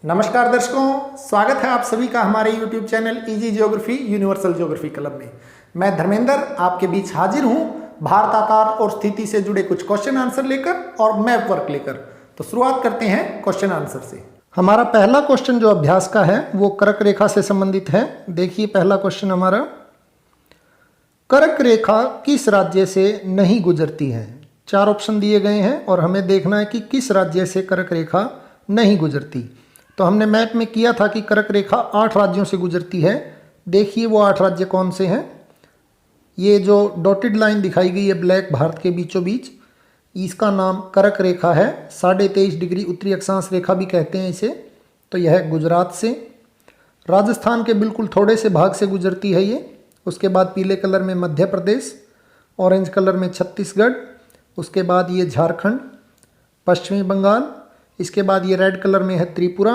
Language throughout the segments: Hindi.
नमस्कार दर्शकों, स्वागत है आप सभी का हमारे YouTube channel easy geography universal geography club में। मैं धर्मेंद्र आपके बीच हाजिर हूं भारत आकार और स्थिति से जुड़े कुछ क्वेश्चन आंसर लेकर और मैप वर्क लेकर। तो शुरुआत करते हैं क्वेश्चन आंसर से। हमारा पहला क्वेश्चन जो अभ्यास का है वो कर्क रेखा से संबंधित है। देखिए पहला क्वेश्चन हमारा, कर्क रेखा किस राज्य से नहीं गुजरती है। 4 ऑप्शन दिए गए हैं और हमें देखना है कि किस राज्य से कर्क रेखा नहीं गुजरती। तो हमने मैप में किया था कि कर्क रेखा 8 राज्यों से गुजरती है। देखिए वो 8 राज्य कौन से हैं। ये जो डॉटेड लाइन दिखाई गई है ब्लैक भारत के बीचों बीच, इसका नाम कर्क रेखा है। 23.5 डिग्री उत्तरी अक्षांश रेखा भी कहते हैं इसे। तो यह है गुजरात से, राजस्थान के बिल्कुल थोड़े से भाग से गुजरती है ये। उसके बाद पीले कलर में मध्य प्रदेश, ऑरेंज कलर में छत्तीसगढ़, उसके बाद ये झारखंड, पश्चिमी बंगाल, इसके बाद ये रेड कलर में है त्रिपुरा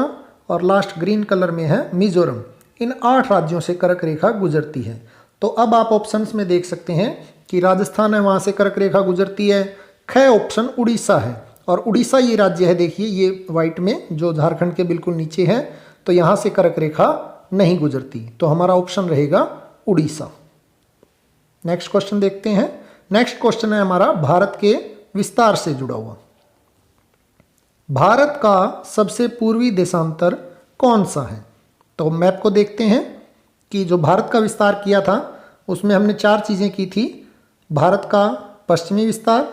और लास्ट ग्रीन कलर में है मिजोरम। इन 8 राज्यों से कर्क रेखा गुजरती है। तो अब आप ऑप्शंस में देख सकते हैं कि राजस्थान है, वहाँ से कर्क रेखा गुजरती है। ख ऑप्शन उड़ीसा है और उड़ीसा ये राज्य है, देखिए ये वाइट में जो झारखंड के बिल्कुल नीचे है। तो यहाँ से कर्क रेखा नहीं गुजरती, तो हमारा ऑप्शन रहेगा उड़ीसा। नेक्स्ट क्वेश्चन देखते हैं। नेक्स्ट क्वेश्चन है हमारा भारत के विस्तार से जुड़ा हुआ। भारत का सबसे पूर्वी देशांतर कौन सा है। तो मैप को देखते हैं कि जो भारत का विस्तार किया था उसमें हमने 4 चीज़ें की थी। भारत का पश्चिमी विस्तार,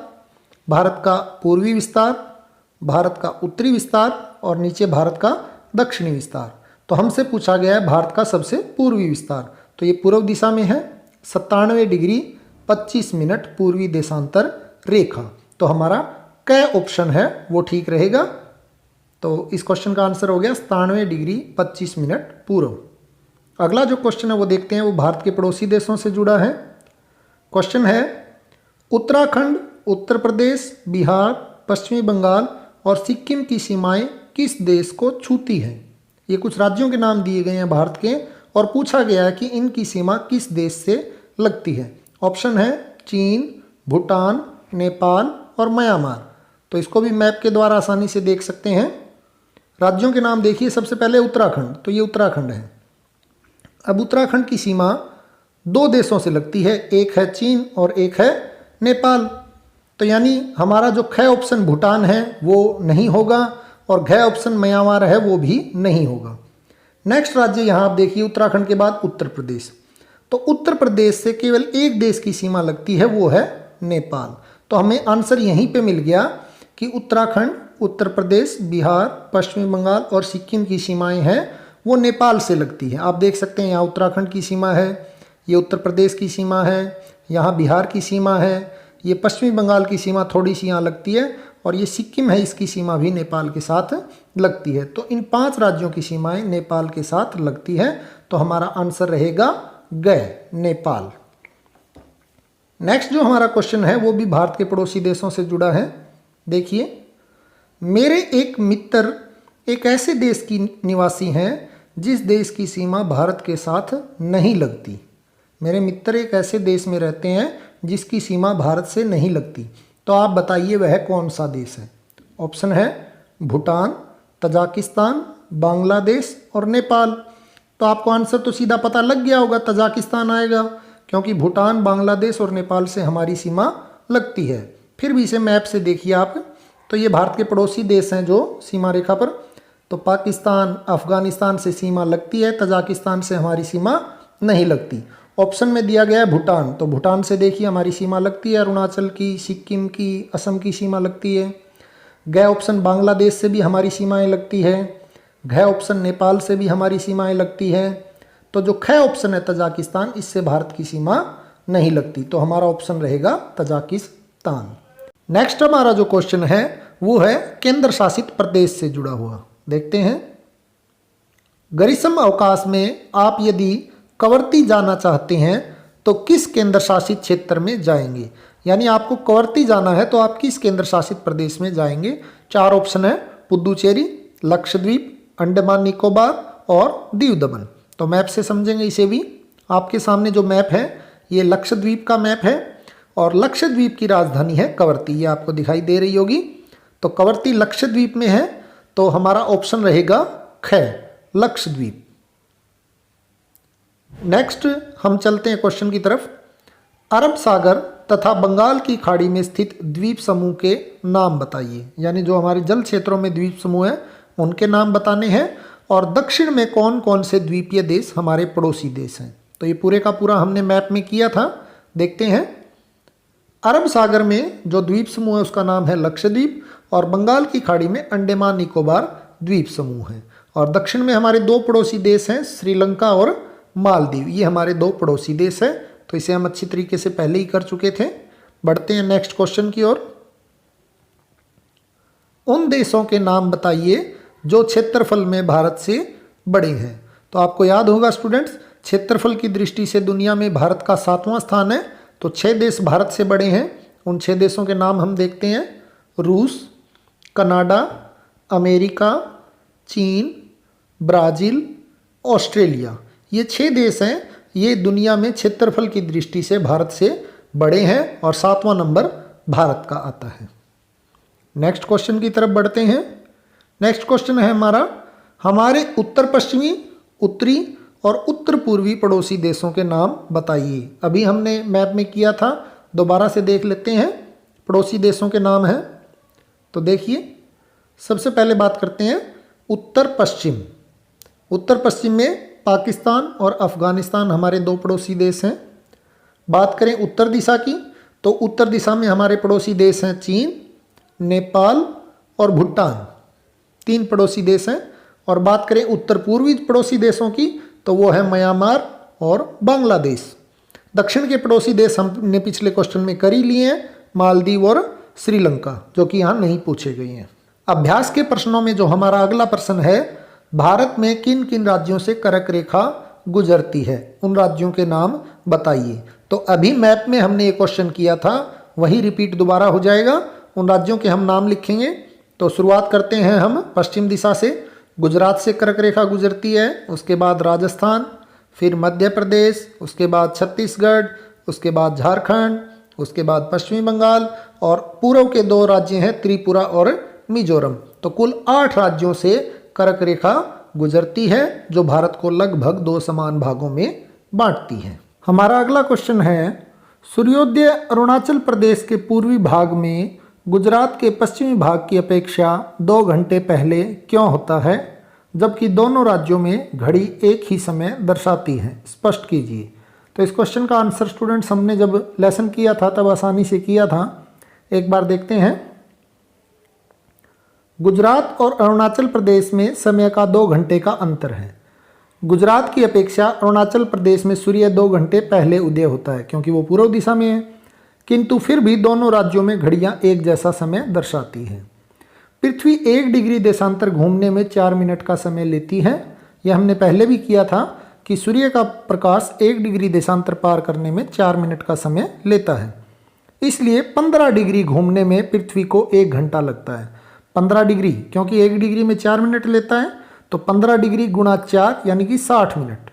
भारत का पूर्वी विस्तार, भारत का उत्तरी विस्तार और नीचे भारत का दक्षिणी विस्तार। तो हमसे पूछा गया है भारत का सबसे पूर्वी विस्तार। तो ये पूर्व दिशा में है, 97 डिग्री 25 मिनट पूर्वी देशांतर रेखा। तो हमारा क ऑप्शन है वो ठीक रहेगा। तो इस क्वेश्चन का आंसर हो गया 97 डिग्री 25 मिनट पूर्व। अगला जो क्वेश्चन है वो देखते हैं, वो भारत के पड़ोसी देशों से जुड़ा है। क्वेश्चन है, उत्तराखंड, उत्तर प्रदेश, बिहार, पश्चिमी बंगाल और सिक्किम की सीमाएं किस देश को छूती हैं। ये कुछ राज्यों के नाम दिए गए हैं भारत के और पूछा गया है कि इनकी सीमा किस देश से लगती है। ऑप्शन है चीन, भूटान, नेपाल और म्यांमार। तो इसको भी मैप के द्वारा आसानी से देख सकते हैं। राज्यों के नाम देखिए, सबसे पहले उत्तराखंड, तो ये उत्तराखंड है। अब उत्तराखंड की सीमा 2 देशों से लगती है, एक है चीन और एक है नेपाल। तो यानी हमारा जो ख ऑप्शन भूटान है वो नहीं होगा और घ ऑप्शन म्यांमार है वो भी नहीं होगा। नेक्स्ट राज्य यहाँ आप देखिए, उत्तराखंड के बाद उत्तर प्रदेश। तो उत्तर प्रदेश से केवल एक देश की सीमा लगती है, वो है नेपाल। तो हमें आंसर यहीं पे मिल गया कि उत्तराखंड, उत्तर प्रदेश, बिहार, पश्चिमी बंगाल और सिक्किम की सीमाएं हैं वो नेपाल से लगती है। आप देख सकते हैं यहाँ उत्तराखंड की सीमा है, ये उत्तर प्रदेश की सीमा है, यहाँ बिहार की सीमा है, ये पश्चिमी बंगाल की सीमा थोड़ी सी यहाँ लगती है और ये सिक्किम है, इसकी सीमा भी नेपाल के साथ लगती है। तो इन 5 राज्यों की सीमाएं नेपाल के साथ लगती है। तो हमारा आंसर रहेगा ग, नेपाल। नेक्स्ट जो हमारा क्वेश्चन है वो भी भारत के पड़ोसी देशों से जुड़ा है। देखिए, मेरे एक मित्र एक ऐसे देश की निवासी हैं जिस देश की सीमा भारत के साथ नहीं लगती। मेरे मित्र एक ऐसे देश में रहते हैं जिसकी सीमा भारत से नहीं लगती। तो आप बताइए वह कौन सा देश है। ऑप्शन है भूटान, तजाकिस्तान, बांग्लादेश और नेपाल। तो आपको आंसर तो सीधा पता लग गया होगा, तजाकिस्तान आएगा, क्योंकि भूटान, बांग्लादेश और नेपाल से हमारी सीमा लगती है। फिर भी इसे मैप से देखिए आप, तो ये भारत के पड़ोसी देश हैं जो सीमा रेखा पर। तो पाकिस्तान, अफगानिस्तान से सीमा लगती है, तजाकिस्तान से हमारी सीमा नहीं लगती। ऑप्शन में दिया गया है भूटान, तो भूटान से देखिए हमारी सीमा लगती है, अरुणाचल की, सिक्किम की, असम की सीमा लगती है। ग ऑप्शन बांग्लादेश से भी हमारी सीमाएँ लगती है। घ ऑप्शन नेपाल से भी हमारी सीमाएँ लगती है। तो जो ख ऑप्शन है तजाकिस्तान, इससे भारत की सीमा नहीं लगती। तो हमारा ऑप्शन रहेगा तजाकिस्तान। नेक्स्ट हमारा जो क्वेश्चन है वो है केंद्र शासित प्रदेश से जुड़ा हुआ। देखते हैं, ग्रीष्म अवकाश में आप यदि कवरत्ती जाना चाहते हैं तो किस केंद्र शासित क्षेत्र में जाएंगे। यानी आपको कवरत्ती जाना है तो आप किस केंद्र शासित प्रदेश में जाएंगे। 4 ऑप्शन है पुदुचेरी, लक्षद्वीप, अंडमान निकोबार और दीव दमन। तो मैप से समझेंगे इसे भी। आपके सामने जो मैप है ये लक्षद्वीप का मैप है और लक्षद्वीप की राजधानी है कवरत्ती, ये आपको दिखाई दे रही होगी। तो कवरत्ती लक्षद्वीप में है, तो हमारा ऑप्शन रहेगा ख, लक्षद्वीप। नेक्स्ट हम चलते हैं क्वेश्चन की तरफ। अरब सागर तथा बंगाल की खाड़ी में स्थित द्वीप समूह के नाम बताइए, यानी जो हमारे जल क्षेत्रों में द्वीप समूह है उनके नाम बताने हैं। और दक्षिण में कौन कौन से द्वीपीय देश हमारे पड़ोसी देश हैं। तो ये पूरे का पूरा हमने मैप में किया था, देखते हैं। अरब सागर में जो द्वीप समूह है उसका नाम है लक्षद्वीप, और बंगाल की खाड़ी में अंडमान निकोबार द्वीप समूह है। और दक्षिण में हमारे दो पड़ोसी देश हैं, श्रीलंका और मालदीव। ये हमारे दो पड़ोसी देश हैं, तो इसे हम अच्छी तरीके से पहले ही कर चुके थे। बढ़ते हैं नेक्स्ट क्वेश्चन की ओर। उन देशों के नाम बताइए जो क्षेत्रफल में भारत से बड़े हैं। तो आपको याद होगा स्टूडेंट्स, क्षेत्रफल की दृष्टि से दुनिया में भारत का 7वां स्थान है। तो 6 देश भारत से बड़े हैं। उन 6 देशों के नाम हम देखते हैं। रूस, कनाडा, अमेरिका, चीन, ब्राज़ील, ऑस्ट्रेलिया। ये 6 देश हैं। ये दुनिया में क्षेत्रफल की दृष्टि से भारत से बड़े हैं और 7वां नंबर भारत का आता है। नेक्स्ट क्वेश्चन की तरफ बढ़ते हैं। नेक्स्ट क्वेश्चन है हमारे उत्तर पश्चिमी, उत्तरी और उत्तर पूर्वी पड़ोसी देशों के नाम बताइए। अभी हमने मैप में किया था, दोबारा से देख लेते हैं। पड़ोसी देशों के नाम हैं, तो देखिए सबसे पहले बात करते हैं उत्तर पश्चिम। उत्तर पश्चिम में पाकिस्तान और अफगानिस्तान हमारे दो पड़ोसी देश हैं। बात करें उत्तर दिशा की, तो उत्तर दिशा में हमारे पड़ोसी देश हैं चीन, नेपाल और भूटान, 3 पड़ोसी देश हैं। और बात करें उत्तर पूर्वी पड़ोसी देशों की, तो वो है म्यांमार और बांग्लादेश। दक्षिण के पड़ोसी देश हमने पिछले क्वेश्चन में कर ही लिए हैं, मालदीव और श्रीलंका, जो कि यहाँ नहीं पूछे गए हैं। अभ्यास के प्रश्नों में जो हमारा अगला प्रश्न है, भारत में किन किन राज्यों से कर्क रेखा गुजरती है, उन राज्यों के नाम बताइए। तो अभी मैप में हमने ये क्वेश्चन किया था, वही रिपीट दोबारा हो जाएगा। उन राज्यों के हम नाम लिखेंगे। तो शुरुआत करते हैं हम पश्चिम दिशा से। गुजरात से कर्क रेखा गुजरती है, उसके बाद राजस्थान, फिर मध्य प्रदेश, उसके बाद छत्तीसगढ़, उसके बाद झारखंड, उसके बाद पश्चिमी बंगाल, और पूर्व के 2 राज्य हैं त्रिपुरा और मिजोरम। तो कुल 8 राज्यों से कर्क रेखा गुजरती है, जो भारत को लगभग 2 समान भागों में बांटती है। हमारा अगला क्वेश्चन है, सूर्योदय अरुणाचल प्रदेश के पूर्वी भाग में गुजरात के पश्चिमी भाग की अपेक्षा 2 घंटे पहले क्यों होता है, जबकि दोनों राज्यों में घड़ी एक ही समय दर्शाती है, स्पष्ट कीजिए। तो इस क्वेश्चन का आंसर स्टूडेंट्स हमने जब लेसन किया था तब आसानी से किया था। एक बार देखते हैं। गुजरात और अरुणाचल प्रदेश में समय का 2 घंटे का अंतर है। गुजरात की अपेक्षा अरुणाचल प्रदेश में सूर्य 2 घंटे पहले उदय होता है, क्योंकि वो पूर्व दिशा में है। किंतु फिर भी दोनों राज्यों में घड़ियां एक जैसा समय दर्शाती हैं। पृथ्वी 1 डिग्री देशांतर घूमने में 4 मिनट का समय लेती है। यह हमने पहले भी किया था कि सूर्य का प्रकाश 1 डिग्री देशांतर पार करने में 4 मिनट का समय लेता है। इसलिए 15 डिग्री घूमने में पृथ्वी को 1 घंटा लगता है। 15 डिग्री, क्योंकि 1 डिग्री में 4 मिनट लेता है, तो 15 डिग्री गुणा 4 यानी कि 60 मिनट।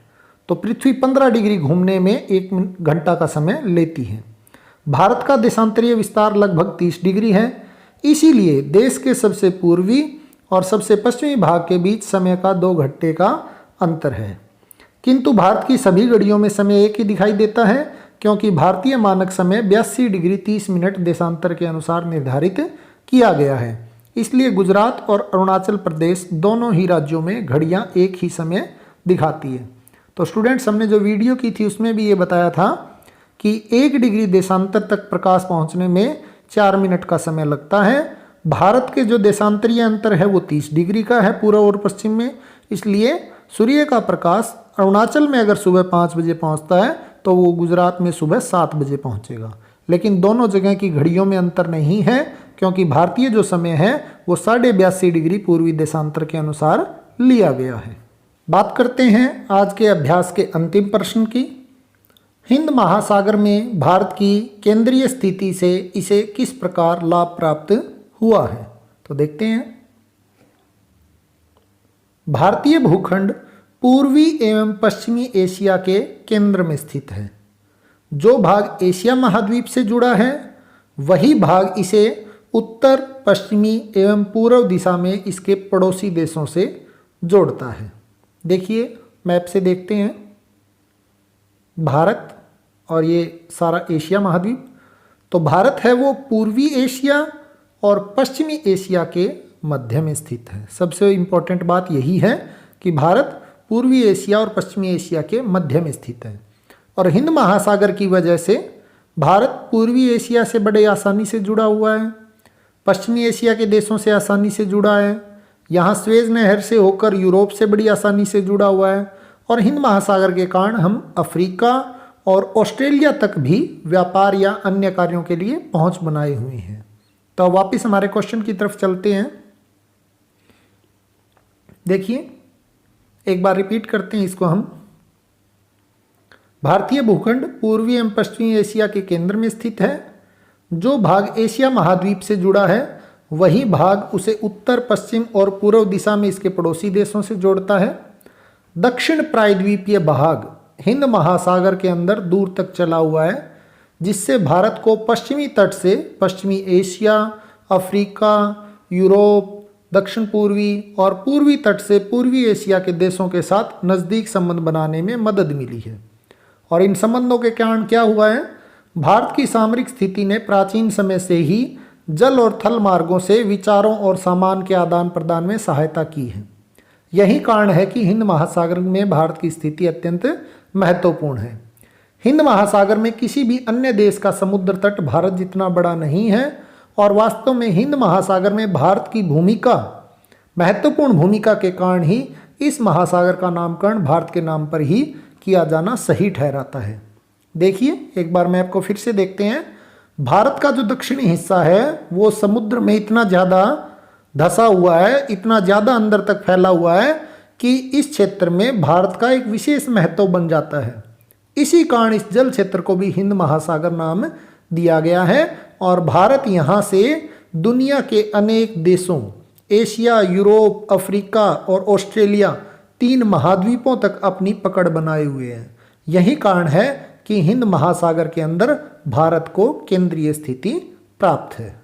तो पृथ्वी 15 डिग्री घूमने में 1 घंटा का समय लेती है। भारत का देशांतरीय विस्तार लगभग 30 डिग्री है। इसीलिए देश के सबसे पूर्वी और सबसे पश्चिमी भाग के बीच समय का 2 घंटे का अंतर है। किंतु भारत की सभी घड़ियों में समय एक ही दिखाई देता है, क्योंकि भारतीय मानक समय 82 डिग्री 30 मिनट देशांतर के अनुसार निर्धारित किया गया है। इसलिए गुजरात और अरुणाचल प्रदेश दोनों ही राज्यों में घड़ियां एक ही समय दिखाती है। तो स्टूडेंट्स, हमने जो वीडियो की थी उसमें भी ये बताया था कि 1 डिग्री देशांतर तक प्रकाश पहुंचने में 4 मिनट का समय लगता है। भारत के जो देशांतरीय अंतर है वो 30 डिग्री का है पूर्व और पश्चिम में। इसलिए सूर्य का प्रकाश अरुणाचल में अगर सुबह 5 बजे पहुंचता है तो वो गुजरात में सुबह 7 बजे पहुंचेगा। लेकिन दोनों जगह की घड़ियों में अंतर नहीं है, क्योंकि भारतीय जो समय है वो 82.5 डिग्री पूर्वी देशांतर के अनुसार लिया गया है। बात करते हैं आज के अभ्यास के अंतिम प्रश्न की। हिंद महासागर में भारत की केंद्रीय स्थिति से इसे किस प्रकार लाभ प्राप्त हुआ है, तो देखते हैं। भारतीय भूखंड पूर्वी एवं पश्चिमी एशिया के केंद्र में स्थित है। जो भाग एशिया महाद्वीप से जुड़ा है वही भाग इसे उत्तर, पश्चिमी एवं पूर्व दिशा में इसके पड़ोसी देशों से जोड़ता है। देखिए मैप से देखते हैं, भारत और ये सारा एशिया महाद्वीप। तो भारत है वो पूर्वी एशिया और पश्चिमी एशिया के मध्य में स्थित है। सबसे इम्पोर्टेंट बात यही है कि भारत पूर्वी एशिया और पश्चिमी एशिया के मध्य में स्थित है। और हिंद महासागर की वजह से भारत पूर्वी एशिया से बड़े आसानी से जुड़ा हुआ है, पश्चिमी एशिया के देशों से आसानी से जुड़ा है, यहाँ स्वेज नहर से होकर यूरोप से बड़ी आसानी से जुड़ा हुआ है, और हिंद महासागर के कारण हम अफ्रीका और ऑस्ट्रेलिया तक भी व्यापार या अन्य कार्यों के लिए पहुंच बनाए हुए हैं। तो वापस हमारे क्वेश्चन की तरफ चलते हैं। देखिए एक बार रिपीट करते हैं इसको हम। भारतीय भूखंड पूर्वी एवं पश्चिमी एशिया के केंद्र में स्थित है। जो भाग एशिया महाद्वीप से जुड़ा है वही भाग उसे उत्तर, पश्चिम और पूर्व दिशा में इसके पड़ोसी देशों से जोड़ता है। दक्षिण प्रायद्वीपीय भाग हिंद महासागर के अंदर दूर तक चला हुआ है, जिससे भारत को पश्चिमी तट से पश्चिमी एशिया, अफ्रीका, यूरोप, दक्षिण पूर्वी और पूर्वी तट से पूर्वी एशिया के देशों के साथ नज़दीक संबंध बनाने में मदद मिली है। और इन संबंधों के कारण क्या हुआ है, भारत की सामरिक स्थिति ने प्राचीन समय से ही जल और थल मार्गों से विचारों और सामान के आदान प्रदान में सहायता की है। यही कारण है कि हिंद महासागर में भारत की स्थिति अत्यंत महत्वपूर्ण है। हिंद महासागर में किसी भी अन्य देश का समुद्र तट भारत जितना बड़ा नहीं है, और वास्तव में हिंद महासागर में भारत की भूमिका, महत्वपूर्ण भूमिका के कारण ही इस महासागर का नामकरण भारत के नाम पर ही किया जाना सही ठहराता है। देखिए एक बार मैप को फिर से देखते हैं। भारत का जो दक्षिणी हिस्सा है वो समुद्र में इतना ज़्यादा धंसा हुआ है, इतना ज़्यादा अंदर तक फैला हुआ है कि इस क्षेत्र में भारत का एक विशेष महत्व बन जाता है। इसी कारण इस जल क्षेत्र को भी हिंद महासागर नाम दिया गया है। और भारत यहाँ से दुनिया के अनेक देशों, एशिया, यूरोप, अफ्रीका और ऑस्ट्रेलिया, 3 महाद्वीपों तक अपनी पकड़ बनाए हुए हैं। यही कारण है कि हिंद महासागर के अंदर भारत को केंद्रीय स्थिति प्राप्त है।